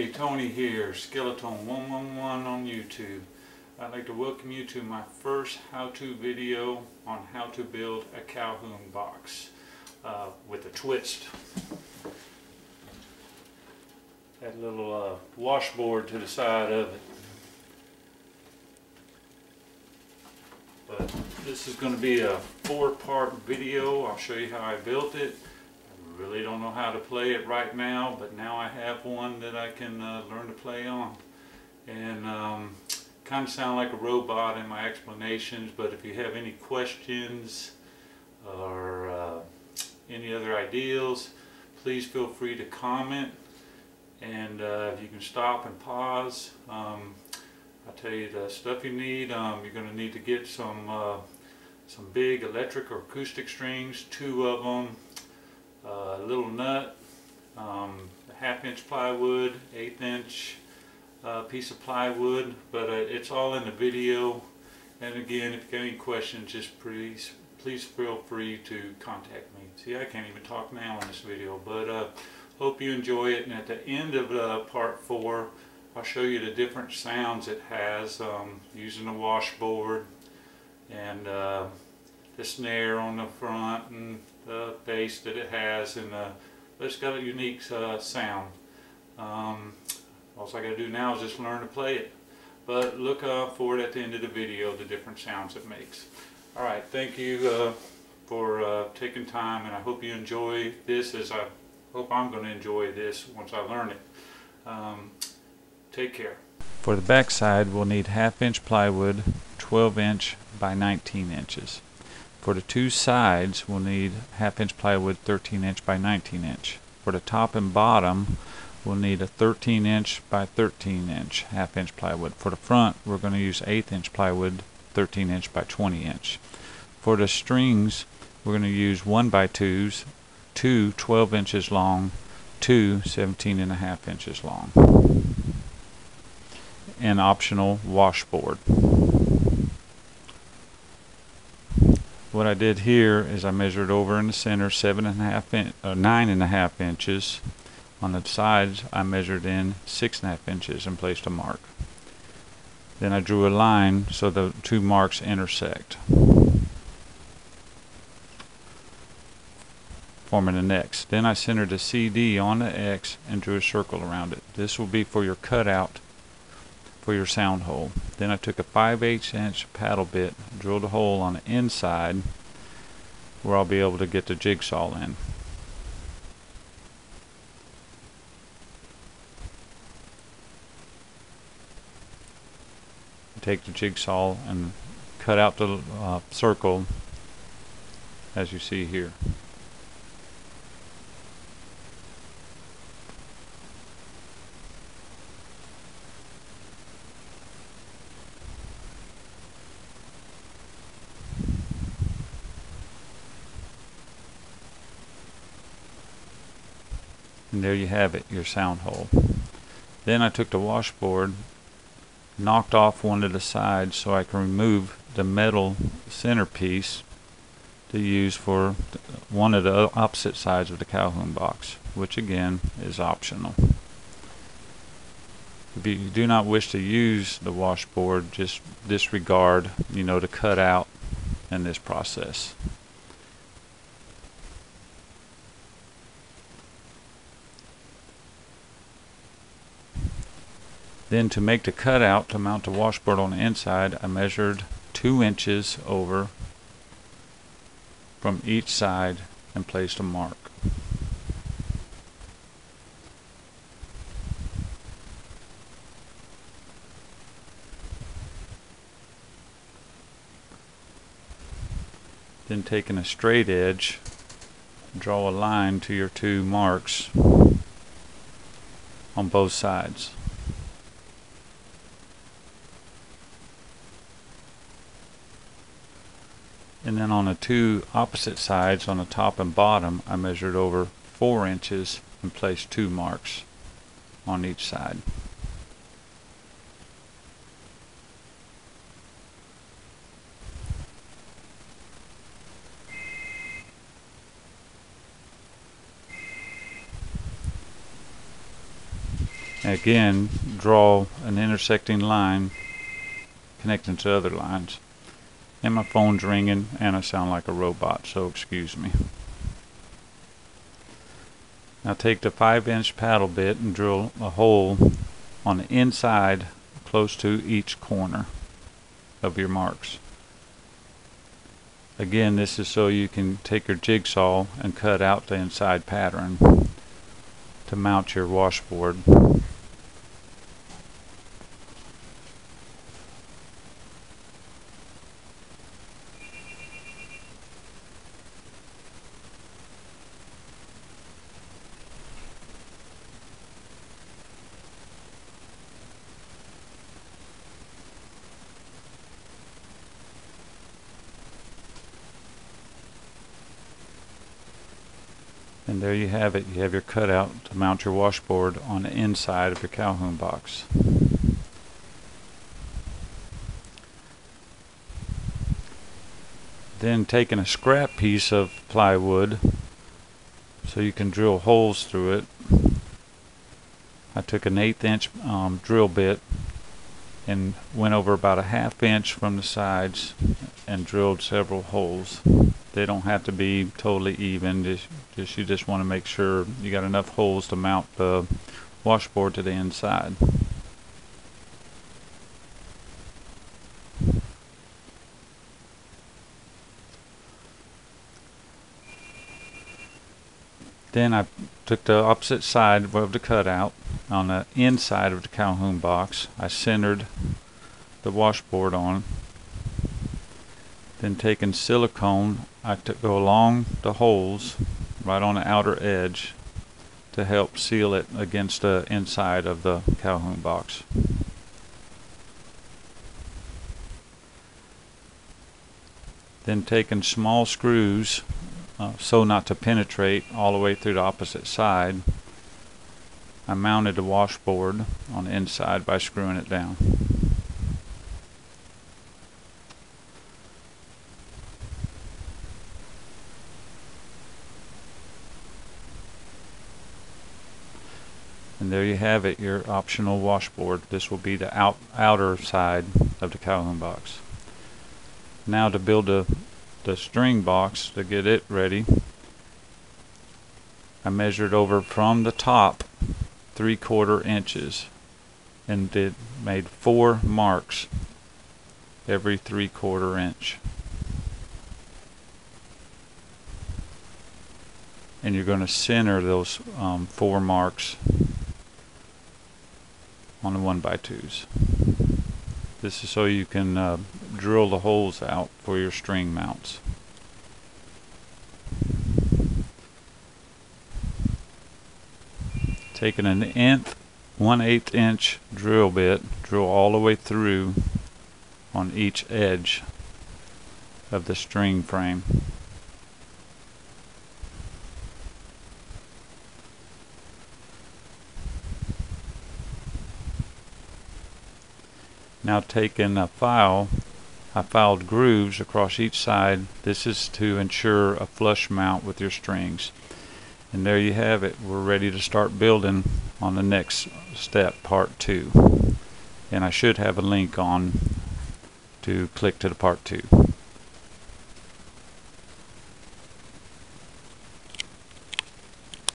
Hey, Tony here, Skeleton 111 on YouTube. I'd like to welcome you to my first how-to video on how to build a Cajon box with a twist. That little washboard to the side of it. But this is going to be a 4-part video. I'll show you how I built it. I really don't know how to play it right now, but now I have one that I can learn to play on. And kind of sound like a robot in my explanations, but if you have any questions or any other ideas, please feel free to comment. And if you can stop and pause, I'll tell you the stuff you need. You're going to need to get some big electric or acoustic strings, 2 of them, a little nut, a 1/2-inch plywood, 1/8-inch piece of plywood, but it's all in the video. And again, if you have any questions, just please feel free to contact me. See, I can't even talk now in this video, but hope you enjoy it. And at the end of part 4, I'll show you the different sounds it has using the washboard and the snare on the front and the bass that it has, and it's got a unique sound. All I got to do now is just learn to play it. But look for it at the end of the video, the different sounds it makes. Alright, thank you for taking time, and I hope you enjoy this as I hope I'm going to enjoy this once I learn it. Take care. For the back side, we'll need 1/2-inch plywood, 12-inch by 19 inches. For the 2 sides, we'll need 1/2-inch plywood, 13-inch by 19-inch. For the top and bottom, we'll need a 13-inch by 13-inch 1/2-inch plywood. For the front, we're going to use 1/8-inch plywood, 13-inch by 20-inch. For the strings, we're going to use 1x2s, 2 12 inches long, 2 17.5 inches long, and optional washboard. What I did here is I measured over in the center 9.5 inches. On the sides I measured in 6.5 inches and placed a mark. Then I drew a line so the 2 marks intersect, forming an X. Then I centered a CD on the X and drew a circle around it. This will be for your cutout for your sound hole. Then I took a 5/8-inch paddle bit, drilled a hole on the inside where I'll be able to get the jigsaw in. Take the jigsaw and cut out the circle as you see here. And there you have it, your sound hole. Then I took the washboard, knocked off one of the sides so I can remove the metal centerpiece to use for one of the opposite sides of the Cajon box, which again is optional. If you do not wish to use the washboard, just disregard, the cutout in this process. Then to make the cutout to mount the washboard on the inside, I measured 2 inches over from each side and placed a mark. Then taking a straight edge, draw a line to your 2 marks on both sides. And then on the 2 opposite sides, on the top and bottom, I measured over 4 inches and placed 2 marks on each side. Again, draw an intersecting line connecting to other lines. And my phone's ringing and I sound like a robot, so excuse me. Now take the 5-inch paddle bit and drill a hole on the inside close to each corner of your marks. Again, this is so you can take your jigsaw and cut out the inside pattern to mount your washboard. And there you have it. You have your cutout to mount your washboard on the inside of your Cajon box. Then taking a scrap piece of plywood so you can drill holes through it. I took an 1/8 inch drill bit and went over about a 1/2 inch from the sides and drilled several holes. They don't have to be totally even, you just want to make sure you got enough holes to mount the washboard to the inside. Then I took the opposite side of the cutout on the inside of the Cajon box. I centered the washboard on. Then taking silicone, I go along the holes right on the outer edge to help seal it against the inside of the Cajon box. Then taking small screws so not to penetrate all the way through the opposite side, I mounted the washboard on the inside by screwing it down. And there you have it, your optional washboard. This will be the outer side of the Cajon box. Now to build the string box, to get it ready, I measured over from the top 3/4 inches and made 4 marks every 3/4 inch. And you're going to center those 4 marks on the 1x2s. This is so you can drill the holes out for your string mounts. Taking an 1/8 inch drill bit, drill all the way through on each edge of the string frame. Now taking a file, I filed grooves across each side. This is to ensure a flush mount with your strings. And there you have it. We're ready to start building on the next step, part 2. And I should have a link on to click to the part 2.